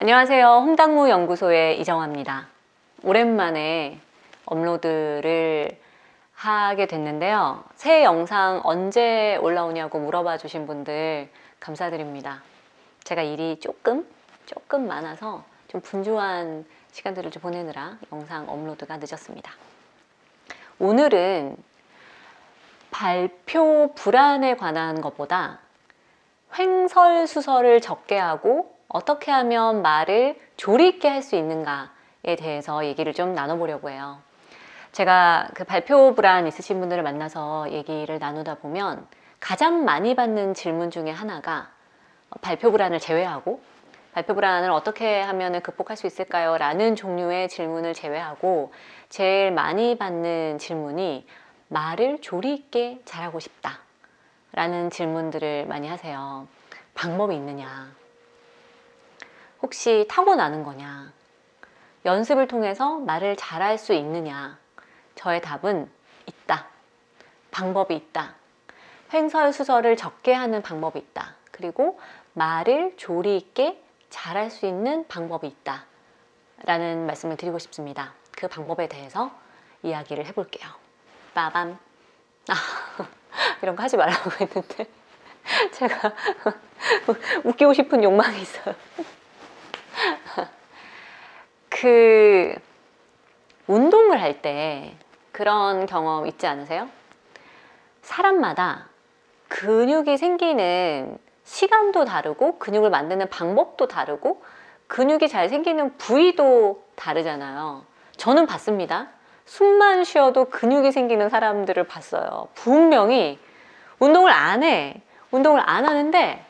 안녕하세요. 홍당무 연구소의 이정화입니다. 오랜만에 업로드를 하게 됐는데요. 새 영상 언제 올라오냐고 물어봐 주신 분들 감사드립니다. 제가 일이 조금 많아서 좀 분주한 시간들을 좀 보내느라 영상 업로드가 늦었습니다. 오늘은 발표 불안에 관한 것보다 횡설수설을 적게 하고 어떻게 하면 말을 조리 있게 할 수 있는가에 대해서 얘기를 좀 나눠보려고 해요. 제가 그 발표 불안 있으신 분들을 만나서 얘기를 나누다 보면 가장 많이 받는 질문 중에 하나가 발표 불안을 제외하고 발표 불안을 어떻게 하면 극복할 수 있을까요? 라는 종류의 질문을 제외하고 제일 많이 받는 질문이 말을 조리 있게 잘하고 싶다 라는 질문들을 많이 하세요. 방법이 있느냐? 혹시 타고나는 거냐? 연습을 통해서 말을 잘할 수 있느냐? 저의 답은 있다. 방법이 있다. 횡설수설을 적게 하는 방법이 있다. 그리고 말을 조리 있게 잘할 수 있는 방법이 있다. 라는 말씀을 드리고 싶습니다. 그 방법에 대해서 이야기를 해볼게요. 빠밤. 이런 거 하지 말라고 했는데 제가 웃기고 싶은 욕망이 있어요. 그 운동을 할 때 그런 경험 있지 않으세요? 사람마다 근육이 생기는 시간도 다르고 근육을 만드는 방법도 다르고 근육이 잘 생기는 부위도 다르잖아요. 저는 봤습니다. 숨만 쉬어도 근육이 생기는 사람들을 봤어요. 분명히 운동을 안 해. 운동을 안 하는데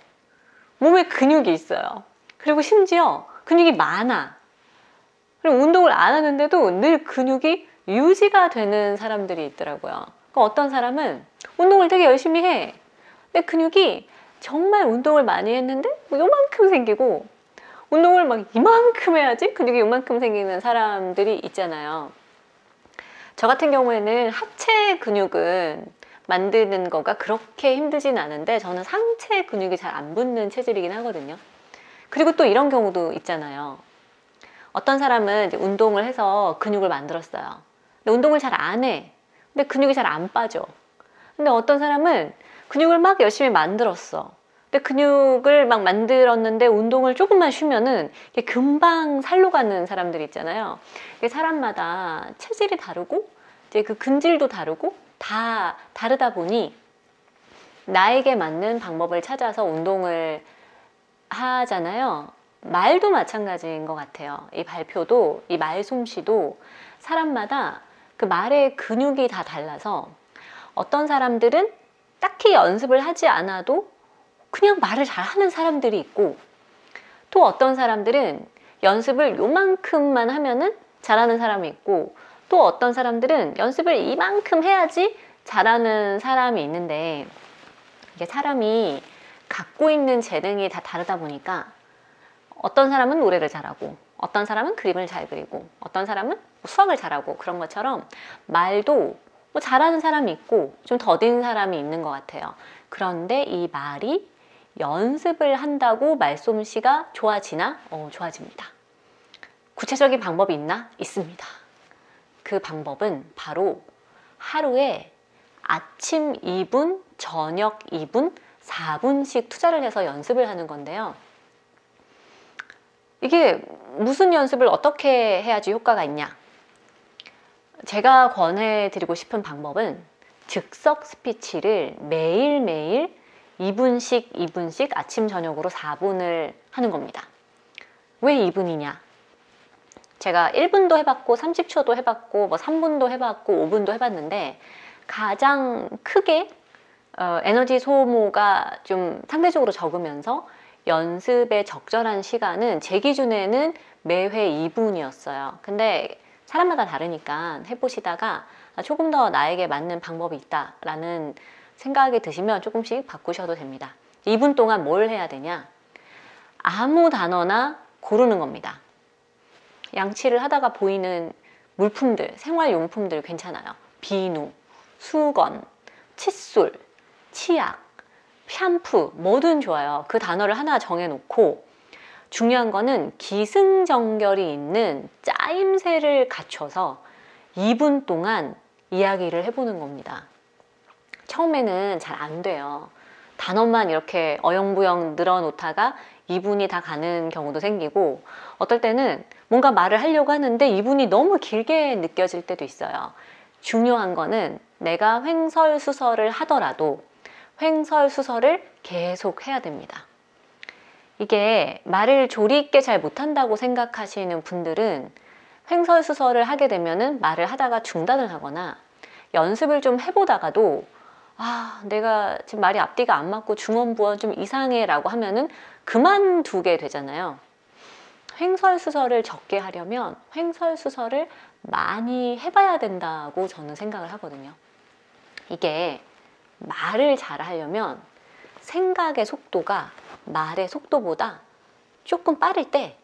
몸에 근육이 있어요. 그리고 심지어 근육이 많아. 그리고 운동을 안 하는데도 늘 근육이 유지가 되는 사람들이 있더라고요. 그러니까 어떤 사람은 운동을 되게 열심히 해. 근데 근육이 정말 운동을 많이 했는데 뭐 요만큼 생기고 운동을 막 이만큼 해야지 근육이 요만큼 생기는 사람들이 있잖아요. 저 같은 경우에는 하체 근육은 만드는 거가 그렇게 힘들진 않은데 저는 상체 근육이 잘 안 붙는 체질이긴 하거든요. 그리고 또 이런 경우도 있잖아요. 어떤 사람은 이제 운동을 해서 근육을 만들었어요. 근데 운동을 잘 안 해. 근데 근육이 잘 안 빠져. 근데 어떤 사람은 근육을 막 열심히 만들었어. 근데 근육을 막 만들었는데 운동을 조금만 쉬면은 금방 살로 가는 사람들이 있잖아요. 사람마다 체질이 다르고 이제 그 근질도 다르고 다 다르다 보니 나에게 맞는 방법을 찾아서 운동을 하잖아요. 말도 마찬가지인 것 같아요. 이 발표도, 이 말솜씨도 사람마다 그 말의 근육이 다 달라서 어떤 사람들은 딱히 연습을 하지 않아도 그냥 말을 잘하는 사람들이 있고 또 어떤 사람들은 연습을 요만큼만 하면은 잘하는 사람이 있고 또 어떤 사람들은 연습을 이만큼 해야지 잘하는 사람이 있는데 이게 사람이 갖고 있는 재능이 다 다르다 보니까 어떤 사람은 노래를 잘하고 어떤 사람은 그림을 잘 그리고 어떤 사람은 수학을 잘하고 그런 것처럼 말도 뭐 잘하는 사람이 있고 좀 더딘 사람이 있는 것 같아요. 그런데 이 말이 연습을 한다고 말솜씨가 좋아지나? 좋아집니다. 구체적인 방법이 있나? 있습니다. 그 방법은 바로 하루에 아침 2분, 저녁 2분, 4분씩 투자를 해서 연습을 하는 건데요. 이게 무슨 연습을 어떻게 해야지 효과가 있냐? 제가 권해드리고 싶은 방법은 즉석 스피치를 매일매일 2분씩 아침 저녁으로 4분을 하는 겁니다. 왜 2분이냐? 제가 1분도 해봤고 30초도 해봤고 뭐 3분도 해봤고 5분도 해봤는데 가장 크게 에너지 소모가 좀 상대적으로 적으면서 연습에 적절한 시간은 제 기준에는 매회 2분이었어요. 근데 사람마다 다르니까 해보시다가 조금 더 나에게 맞는 방법이 있다라는 생각이 드시면 조금씩 바꾸셔도 됩니다. 2분 동안 뭘 해야 되냐? 아무 단어나 고르는 겁니다. 양치를 하다가 보이는 물품들, 생활용품들 괜찮아요. 비누, 수건, 칫솔, 치약, 샴푸 뭐든 좋아요. 그 단어를 하나 정해놓고 중요한 거는 기승전결이 있는 짜임새를 갖춰서 2분 동안 이야기를 해보는 겁니다. 처음에는 잘 안 돼요. 단어만 이렇게 어영부영 늘어놓다가 2분이 다 가는 경우도 생기고, 어떨 때는 뭔가 말을 하려고 하는데 2분이 너무 길게 느껴질 때도 있어요. 중요한 거는 내가 횡설수설을 하더라도 횡설수설을 계속 해야 됩니다. 이게 말을 조리 있게 잘 못한다고 생각하시는 분들은 횡설수설을 하게 되면은 말을 하다가 중단을 하거나, 연습을 좀 해보다가도 내가 지금 말이 앞뒤가 안 맞고 중언부언 좀 이상해 라고 하면은 그만두게 되잖아요. 횡설수설을 적게 하려면 횡설수설을 많이 해봐야 된다고 저는 생각을 하거든요. 이게 말을 잘 하려면 생각의 속도가 말의 속도보다 조금 빠를 때,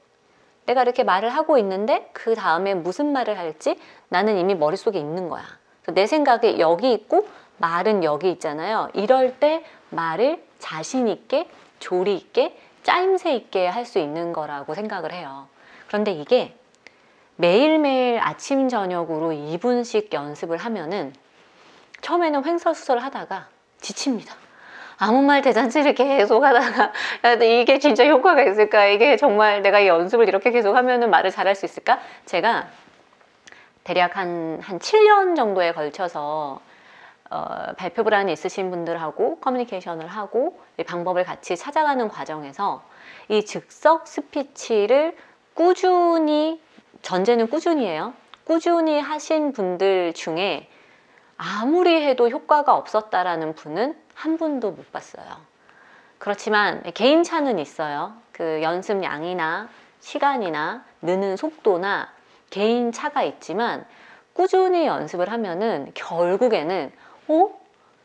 내가 이렇게 말을 하고 있는데 그 다음에 무슨 말을 할지 나는 이미 머릿속에 있는 거야. 내 생각이 여기 있고 말은 여기 있잖아요. 이럴 때 말을 자신 있게, 조리 있게, 짜임새 있게 할 수 있는 거라고 생각을 해요. 그런데 이게 매일매일 아침 저녁으로 2분씩 연습을 하면은 처음에는 횡설수설 하다가 지칩니다. 아무 말 대잔치를 계속 하다가 이게 진짜 효과가 있을까? 이게 정말 내가 이 연습을 이렇게 계속 하면은 말을 잘할 수 있을까? 제가 대략 한 7년 정도에 걸쳐서 발표 불안이 있으신 분들하고 커뮤니케이션을 하고 이 방법을 같이 찾아가는 과정에서 이 즉석 스피치를 꾸준히, 전제는 꾸준히예요. 꾸준히 하신 분들 중에 아무리 해도 효과가 없었다라는 분은 한 분도 못 봤어요. 그렇지만 개인차는 있어요. 그 연습량이나 시간이나 느는 속도나 개인차가 있지만, 꾸준히 연습을 하면은 결국에는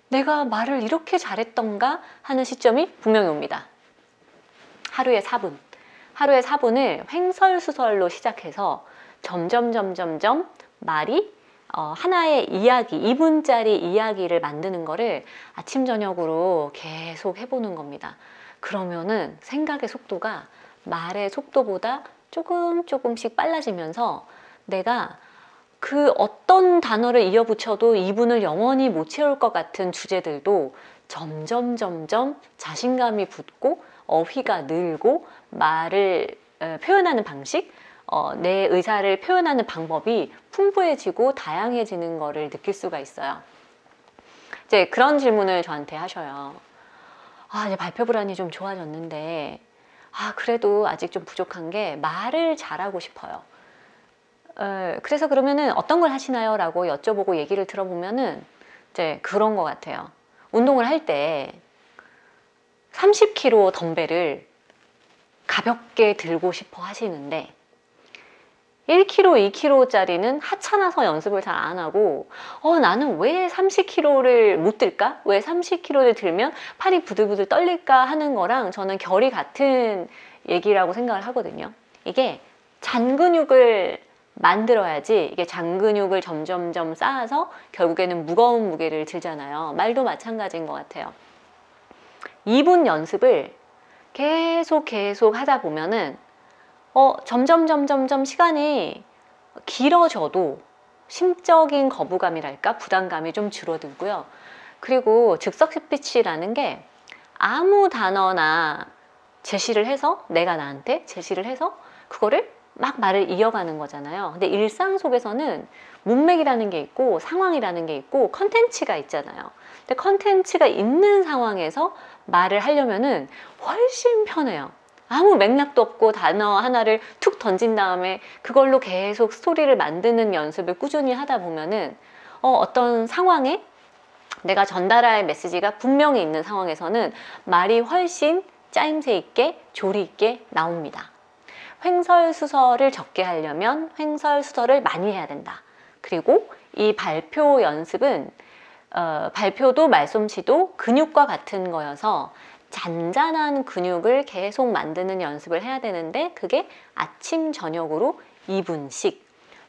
내가 말을 이렇게 잘했던가 하는 시점이 분명히 옵니다. 하루에 4분을 횡설수설로 시작해서 점점 말이 하나의 이야기, 2분짜리 이야기를 만드는 거를 아침 저녁으로 계속 해보는 겁니다. 그러면은 생각의 속도가 말의 속도보다 조금씩 빨라지면서 내가 그 어떤 단어를 이어붙여도 2분을 영원히 못 채울 것 같은 주제들도 점점 자신감이 붙고 어휘가 늘고 말을 표현하는 방식, 내 의사를 표현하는 방법이 풍부해지고 다양해지는 거를 느낄 수가 있어요. 이제 그런 질문을 저한테 하셔요. 이제 발표 불안이 좀 좋아졌는데 그래도 아직 좀 부족한 게 말을 잘하고 싶어요. 그래서 그러면은 어떤 걸 하시나요? 라고 여쭤보고 얘기를 들어보면은 이제 그런 것 같아요. 운동을 할 때 30kg 덤벨을 가볍게 들고 싶어 하시는데 1kg, 2kg짜리는 하찮아서 연습을 잘 안 하고 나는 왜 30kg를 못 들까? 왜 30kg를 들면 팔이 부들부들 떨릴까 하는 거랑 저는 결이 같은 얘기라고 생각을 하거든요. 이게 잔근육을 만들어야지, 이게 잔근육을 점점 쌓아서 결국에는 무거운 무게를 들잖아요. 말도 마찬가지인 것 같아요. 2분 연습을 계속 하다 보면은 점점 시간이 길어져도 심적인 거부감이랄까, 부담감이 좀 줄어들고요. 그리고 즉석 스피치라는 게 아무 단어나 제시를 해서, 내가 나한테 제시를 해서 그거를 막 말을 이어가는 거잖아요. 근데 일상 속에서는 문맥이라는 게 있고 상황이라는 게 있고 컨텐츠가 있잖아요. 근데 컨텐츠가 있는 상황에서 말을 하려면은 훨씬 편해요. 아무 맥락도 없고 단어 하나를 툭 던진 다음에 그걸로 계속 스토리를 만드는 연습을 꾸준히 하다 보면은 어떤 상황에 내가 전달할 메시지가 분명히 있는 상황에서는 말이 훨씬 짜임새 있게, 조리 있게 나옵니다. 횡설수설을 적게 하려면 횡설수설을 많이 해야 된다. 그리고 이 발표 연습은 발표도 말솜씨도 근육과 같은 거여서 잔잔한 근육을 계속 만드는 연습을 해야 되는데, 그게 아침 저녁으로 2분씩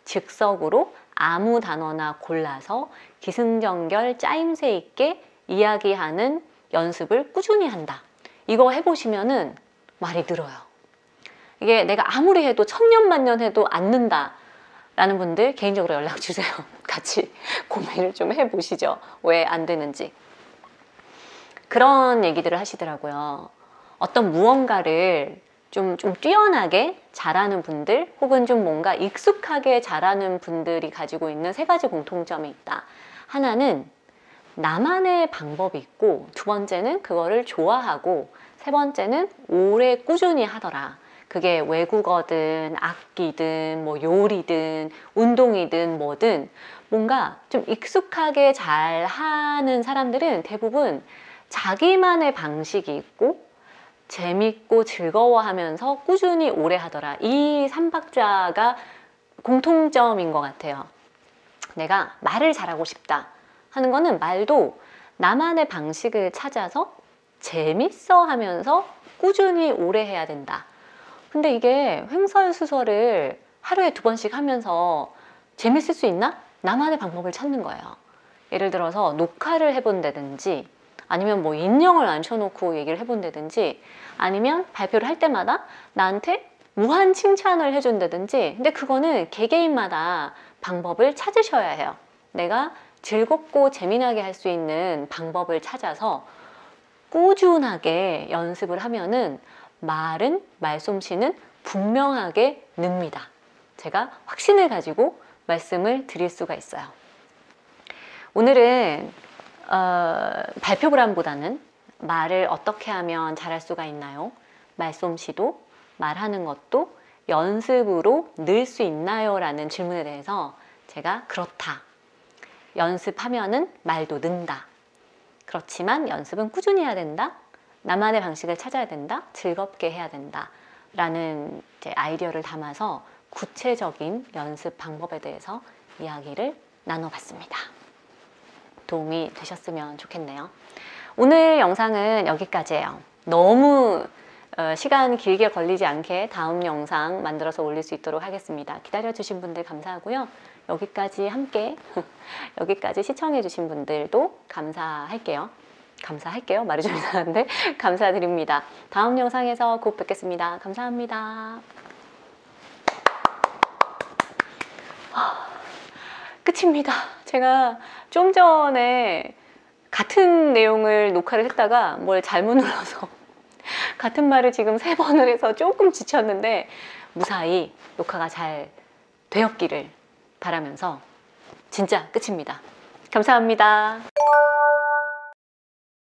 즉석으로 아무 단어나 골라서 기승전결 짜임새 있게 이야기하는 연습을 꾸준히 한다. 이거 해보시면은 말이 늘어요. 이게 내가 아무리 해도 천년만년 해도 안 는다 라는 분들 개인적으로 연락 주세요. 같이 고민을 좀 해보시죠. 왜 안 되는지. 그런 얘기들을 하시더라고요. 어떤 무언가를 좀 뛰어나게 잘하는 분들 혹은 좀 뭔가 익숙하게 잘하는 분들이 가지고 있는 세 가지 공통점이 있다. 하나는 나만의 방법이 있고, 두 번째는 그거를 좋아하고, 세 번째는 오래 꾸준히 하더라. 그게 외국어든 악기든 뭐 요리든 운동이든 뭐든 뭔가 좀 익숙하게 잘 하는 사람들은 대부분 자기만의 방식이 있고 재밌고 즐거워하면서 꾸준히 오래 하더라. 이 3박자가 공통점인 것 같아요. 내가 말을 잘하고 싶다 하는 거는 말도 나만의 방식을 찾아서 재밌어 하면서 꾸준히 오래 해야 된다. 근데 이게 횡설수설을 하루에 2번씩 하면서 재밌을 수 있나? 나만의 방법을 찾는 거예요. 예를 들어서 녹화를 해본다든지 아니면 뭐 인형을 앉혀놓고 얘기를 해본다든지 아니면 발표를 할 때마다 나한테 무한 칭찬을 해준다든지. 근데 그거는 개개인마다 방법을 찾으셔야 해요. 내가 즐겁고 재미나게 할 수 있는 방법을 찾아서 꾸준하게 연습을 하면은 말은, 말솜씨는 분명하게 늡니다. 제가 확신을 가지고 말씀을 드릴 수가 있어요. 오늘은 발표 불안보다는 말을 어떻게 하면 잘할 수가 있나요? 말솜씨도 말하는 것도 연습으로 늘 수 있나요? 라는 질문에 대해서 제가 그렇다. 연습하면은 말도 는다. 그렇지만 연습은 꾸준히 해야 된다. 나만의 방식을 찾아야 된다. 즐겁게 해야 된다. 라는 이제 아이디어를 담아서 구체적인 연습 방법에 대해서 이야기를 나눠봤습니다. 도움이 되셨으면 좋겠네요. 오늘 영상은 여기까지예요. 너무 시간 길게 걸리지 않게 다음 영상 만들어서 올릴 수 있도록 하겠습니다. 기다려주신 분들 감사하고요. 여기까지 함께 여기까지 시청해주신 분들도 감사할게요. 말이 좀 이상한데 감사드립니다. 다음 영상에서 곧 뵙겠습니다. 감사합니다. 끝입니다. 제가 좀 전에 같은 내용을 녹화를 했다가 뭘 잘못 눌러서 같은 말을 지금 3번을 해서 조금 지쳤는데 무사히 녹화가 잘 되었기를 바라면서 진짜 끝입니다. 감사합니다.